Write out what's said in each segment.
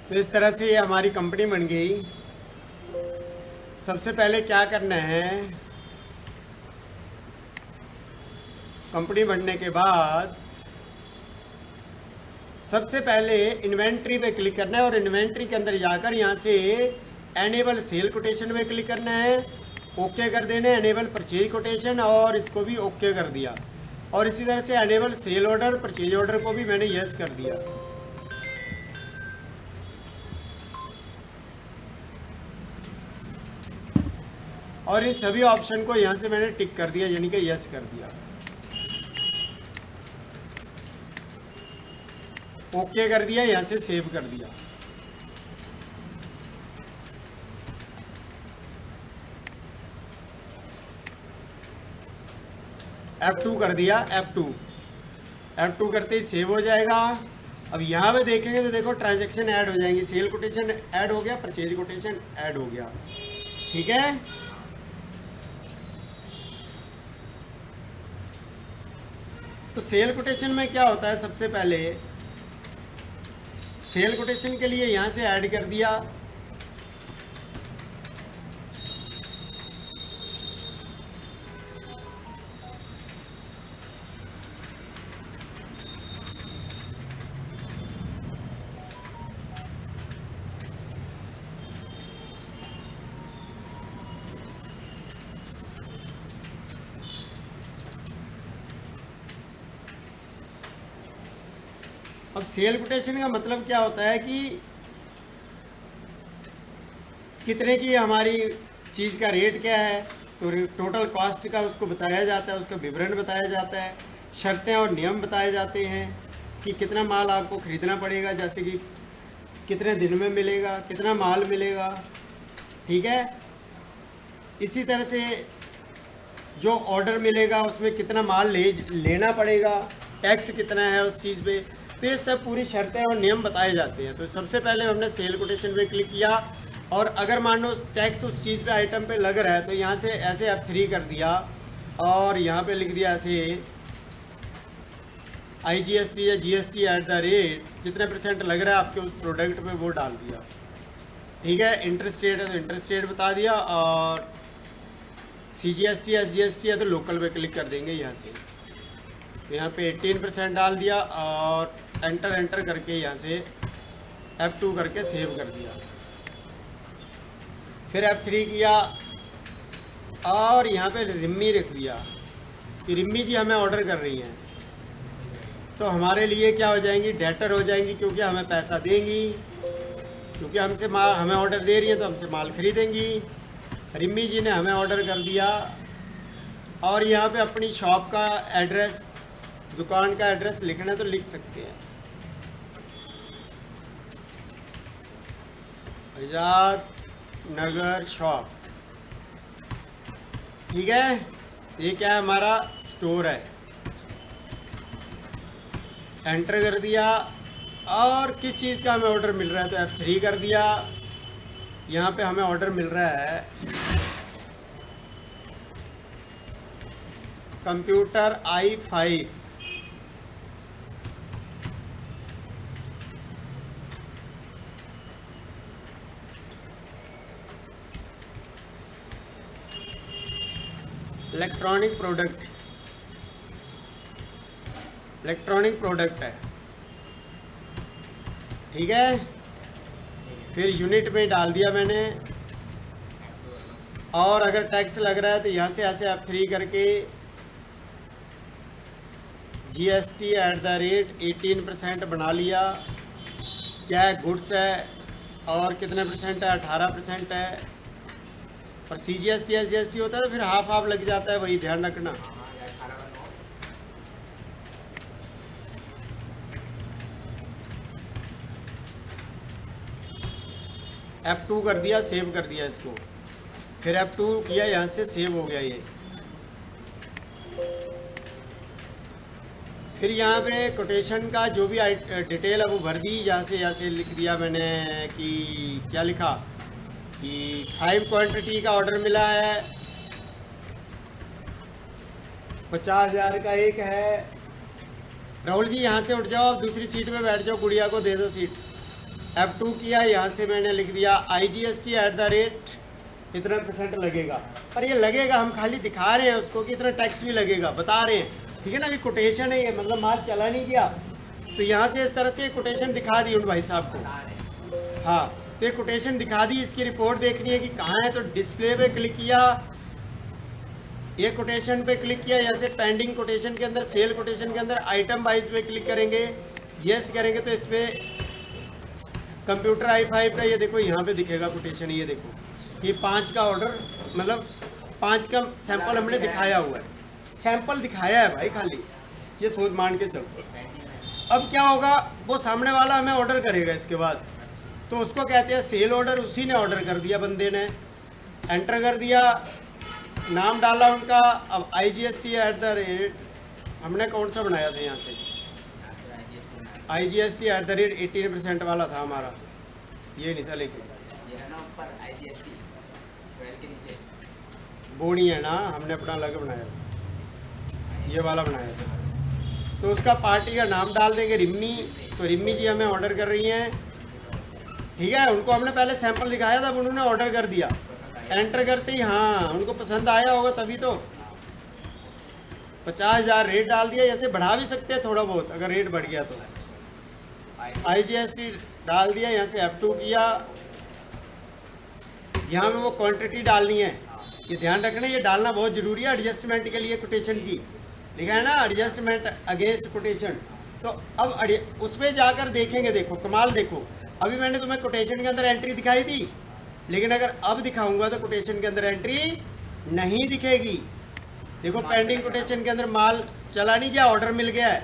तो इस तरह से ये हमारी कंपनी बन गई। सबसे पहले क्या करना है, कंपनी बनने के बाद सबसे पहले इन्वेंट्री पे क्लिक करना है और इन्वेंट्री के अंदर जाकर यहाँ से एनेबल सेल कोटेशन पे क्लिक करना है, ओके कर देना है, एनेबल परचेज कोटेशन और इसको भी ओके कर दिया। और इसी तरह से enable sale order purchase order को भी मैंने यस कर दिया। और इन सभी ऑप्शन को यहाँ से मैंने टिक कर दिया, यानी कि यस कर दिया, ओके कर दिया, यहाँ से सेव कर दिया। F2 कर दिया, F2 करते ही सेव हो जाएगा। अब यहाँ पे देखेंगे तो देखो ट्रांजैक्शन ऐड हो जाएंगी, सेल कोटेशन ऐड हो गया, परचेज कोटेशन ऐड हो गया। ठीक है, तो सेल कोटेशन में क्या होता है, सबसे पहले सेल कोटेशन के लिए यहाँ से ऐड कर दिया, अब सेल कोटेशन का मतलब क्या होता है कि कितने की हमारी चीज़ का रेट क्या है, तो टोटल कॉस्ट का उसको बताया जाता है, उसका विवरण बताया जाता है, शर्तें और नियम बताए जाते हैं कि कितना माल आपको ख़रीदना पड़ेगा, जैसे कि कितने दिन में मिलेगा, कितना माल मिलेगा। ठीक है, इसी तरह से जो ऑर्डर मिलेगा उसमें कितना माल लेना पड़ेगा, टैक्स कितना है उस चीज़ पे, तो ये सब पूरी शर्तें और नियम बताए जाते हैं। तो सबसे पहले हमने सेल कोटेशन पे क्लिक किया और अगर मान लो टैक्स उस चीज़ पे आइटम पे लग रहा है तो यहाँ से ऐसे F3 कर दिया और यहाँ पे लिख दिया ऐसे IGST या GST @ जितने % लग रहा है आपके उस प्रोडक्ट पे वो डाल दिया। ठीक है, इंटरेस्ट रेट है तो इंटरेस्ट रेट बता दिया और CGST या SGST है तो लोकल पे क्लिक कर देंगे यहाँ से, तो यहाँ पे 18% डाल दिया और एंटर करके यहाँ से F2 करके सेव कर दिया। फिर F3 किया और यहाँ पे रिम्मी रख दिया कि रिम्मी जी हमें ऑर्डर कर रही हैं, तो हमारे लिए क्या हो जाएंगी, डेटर हो जाएंगी, क्योंकि हमें पैसा देंगी, क्योंकि हमसे माल हमें ऑर्डर दे रही है तो हमसे माल खरीदेंगी। रिम्मी जी ने हमें ऑर्डर कर दिया और यहाँ पे अपनी शॉप का एड्रेस, दुकान का एड्रेस लिखना है तो लिख सकते हैं, आज़ाद नगर शॉप। ठीक है, ये क्या है, हमारा स्टोर है, एंटर कर दिया और किस चीज़ का हमें ऑर्डर मिल रहा है तो F3 कर दिया। यहाँ पे हमें ऑर्डर मिल रहा है कंप्यूटर i5, इलेक्ट्रॉनिक प्रोडक्ट है। ठीक है, फिर यूनिट में डाल दिया मैंने और अगर टैक्स लग रहा है तो यहाँ से ऐसे F3 करके GST @ 18% बना लिया। क्या है, गुड्स है और कितने % है, 18% है। और CGST SGST होता है तो फिर हाफ लग जाता है, वही ध्यान रखना। F2 कर दिया, सेव कर दिया इसको, फिर F2 किया, यहाँ से सेव हो गया ये। फिर यहाँ पे कोटेशन का जो भी डिटेल है वो भर दी, यहाँ से लिख दिया मैंने कि क्या लिखा कि 5 क्वांटिटी का ऑर्डर मिला है, 50,000 का एक है। राहुल जी यहाँ से उठ जाओ, आप दूसरी सीट पे बैठ जाओ, गुड़िया को दे दो सीट। F2 किया, यहाँ से मैंने लिख दिया IGST एट द रेट इतना % लगेगा। पर ये लगेगा, हम खाली दिखा रहे हैं उसको कि इतना टैक्स भी लगेगा, बता रहे हैं, ठीक है ना। अभी कोटेशन है ये, मतलब माल चला नहीं गया, तो यहाँ से इस तरह से कोटेशन दिखा दी उन भाई साहब को। हाँ, तो ये कोटेशन दिखा दी, इसकी रिपोर्ट देखनी है कि कहाँ है, तो डिस्प्ले पे क्लिक किया, ये कोटेशन पे क्लिक किया, यहाँ से पेंडिंग कोटेशन के अंदर, सेल कोटेशन के अंदर आइटम वाइज पे क्लिक करेंगे, यस करेंगे तो इस पर कंप्यूटर i5 का ये देखो यहाँ पे दिखेगा कोटेशन। ये देखो ये 5 का ऑर्डर, मतलब 5 का सैंपल हमने दिखाया हुआ है, सैंपल दिखाया है भाई खाली, ये सोच मान के चलो। अब क्या होगा, वो सामने वाला हमें ऑर्डर करेगा इसके बाद, तो उसको कहते हैं सेल ऑर्डर। उसी ने ऑर्डर कर दिया, बंदे ने एंटर कर दिया, नाम डाला उनका। अब IGST एट द रेट हमने कौन सा बनाया था, यहाँ से IGST एट द रेट 18% वाला था हमारा, ये नहीं था, लेकिन वो नहीं है ना, हमने अपना अलग बनाया था, ये वाला बनाया था। तो उसका पार्टी का नाम डाल देंगे रिम्मी। तो रिम्मी जी हमें ऑर्डर कर रही हैं, ठीक है। उनको हमने पहले सैंपल दिखाया था, उन्होंने ऑर्डर कर दिया, एंटर करते ही हाँ उनको पसंद आया होगा, तभी तो 50,000 रेट डाल दिया। ऐसे बढ़ा भी सकते हैं थोड़ा बहुत अगर रेट बढ़ गया तो। IGST डाल दिया, यहाँ से F2 किया, यहाँ पे वो क्वांटिटी डालनी है, ये ध्यान रखना, ये डालना बहुत ज़रूरी है एडजस्टमेंट के लिए। कोटेशन की लिखा है ना, एडजस्टमेंट अगेंस्ट कोटेशन। तो अब उस पर जाकर देखेंगे, देखो कमाल देखो, अभी मैंने तुम्हें कोटेशन के अंदर एंट्री दिखाई थी, लेकिन अगर अब दिखाऊंगा तो कोटेशन के अंदर एंट्री नहीं दिखेगी। देखो पेंडिंग कोटेशन के अंदर माल चला नहीं गया, ऑर्डर मिल गया है।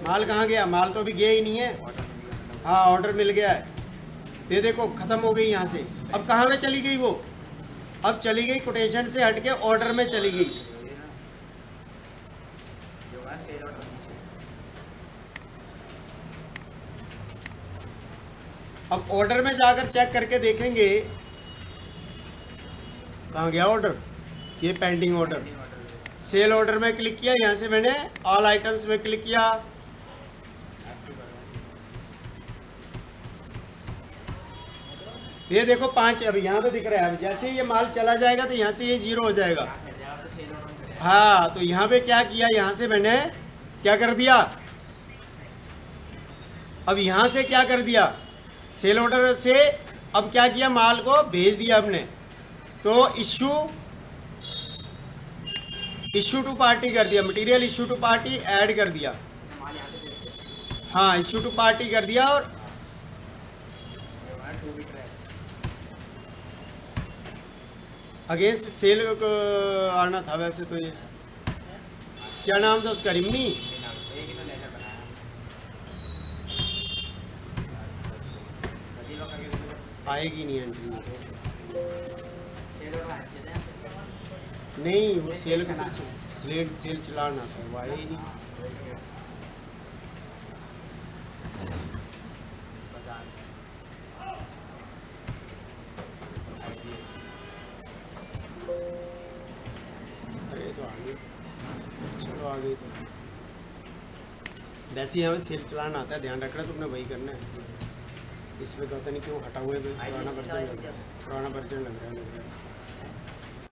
माल कहाँ गया, माल तो अभी गया ही नहीं है। हाँ ऑर्डर मिल गया है, ये देखो ख़त्म हो गई यहाँ से। अब कहाँ पे चली गई वो, अब चली गई कोटेशन से हट के ऑर्डर में चली गई। अब ऑर्डर में जाकर चेक करके देखेंगे कहाँ गया ऑर्डर, ये पेंडिंग ऑर्डर। सेल ऑर्डर में क्लिक किया, यहाँ से मैंने ऑल आइटम्स में क्लिक किया, ये देखो 5 अभी यहाँ पे दिख रहा है। अब जैसे ये माल चला जाएगा तो यहाँ से ये 0 हो जाएगा। हाँ तो यहाँ पे क्या किया, यहाँ से मैंने क्या कर दिया, अब यहाँ से क्या कर दिया, सेल ऑर्डर से अब क्या किया, माल को भेज दिया हमने। तो इशू टू पार्टी कर दिया, material issue to party add कर दिया। हाँ इशू टू पार्टी कर दिया, और अगेंस्ट सेल आना था वैसे तो। ये क्या नाम था उसका, रिम्मी। आएगी नहीं एंट्री, नहीं वो सेल का सेल चलाना था, वो आए ही नहीं। आगे तो वैसे ही हमें सेल चलाना आता है, ध्यान रखना, तुमने वही करना है। इसमें पता नहीं क्यों हटा हुआ है, पुराना वर्जन लग रहा है,